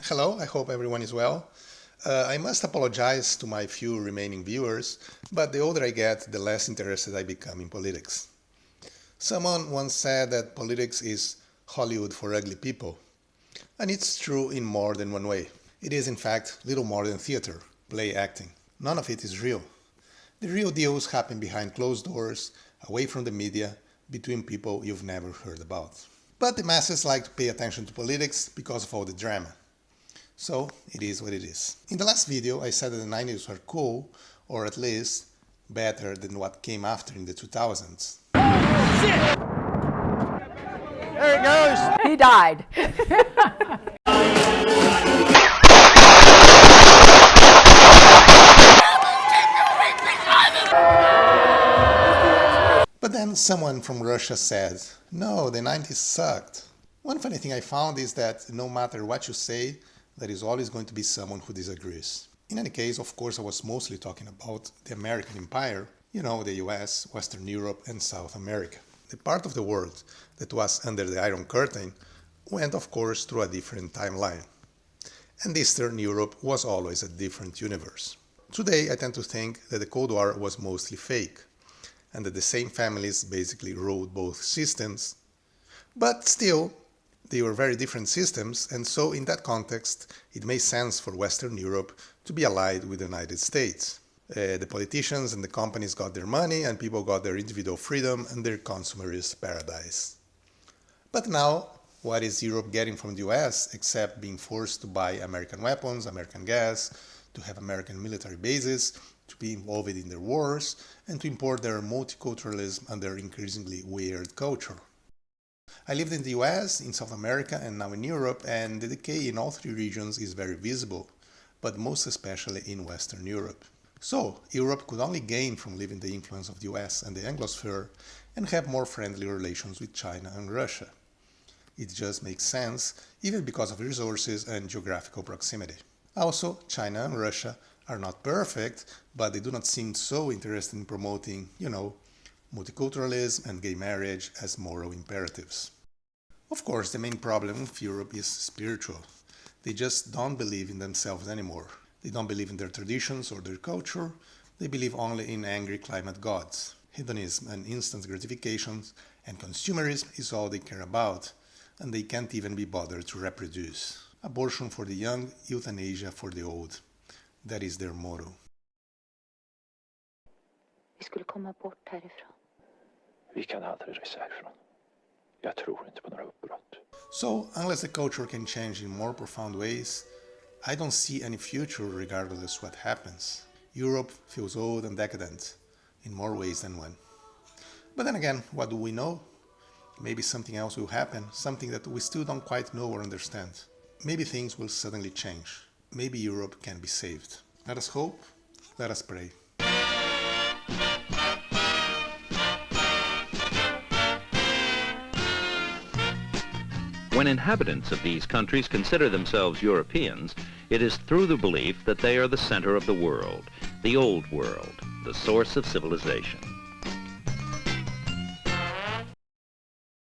Hello, I hope everyone is well. I must apologize to my few remaining viewers, but the older I get, the less interested I become in politics. Someone once said that politics is Hollywood for ugly people, and it's true in more than one way. It is in fact little more than theater, play acting. None of it is real. The real deals happen behind closed doors, away from the media, between people you've never heard about. But the masses like to pay attention to politics because of all the drama. So it is what it is. In the last video I said that the 90s were cool, or at least better than what came after in the 2000s. Shit! There it goes! He died. But then someone from Russia said, no, the 90s sucked. One funny thing I found is that no matter what you say, there is always going to be someone who disagrees. In any case, of course, I was mostly talking about the American Empire, you know, the US, Western Europe and South America. The part of the world that was under the Iron Curtain went, of course, through a different timeline. And Eastern Europe was always a different universe. Today, I tend to think that the Cold War was mostly fake, and that the same families basically ruled both systems. But still, they were very different systems, and so in that context, it made sense for Western Europe to be allied with the United States. The politicians and the companies got their money, and people got their individual freedom and their consumerist paradise. But now, what is Europe getting from the US except being forced to buy American weapons, American gas, to have American military bases, to be involved in their wars, and to import their multiculturalism and their increasingly weird culture? I lived in the US, in South America, and now in Europe, and the decay in all three regions is very visible, but most especially in Western Europe. So, Europe could only gain from leaving the influence of the US and the Anglosphere and have more friendly relations with China and Russia. It just makes sense, even because of resources and geographical proximity. Also, China and Russia are not perfect, but they do not seem so interested in promoting, multiculturalism and gay marriage as moral imperatives. Of course, the main problem with Europe is spiritual. They just don't believe in themselves anymore. They don't believe in their traditions or their culture. They believe only in angry climate gods. Hedonism and instant gratifications and consumerism is all they care about, and they can't even be bothered to reproduce. Abortion for the young, euthanasia for the old. That is their motto. Vi skulle komma bort härifrån. Vi kan aldrig resa härifrån. Jag tror inte på några uppbrott. So, unless the culture can change in more profound ways, I don't see any future regardless what happens. Europe feels old and decadent, in more ways than one. But then again, what do we know? Maybe something else will happen, something that we still don't quite know or understand. Maybe things will suddenly change. Maybe Europe can be saved. Let us hope, let us pray. When inhabitants of these countries consider themselves Europeans, it is through the belief that they are the center of the world, the old world, the source of civilization.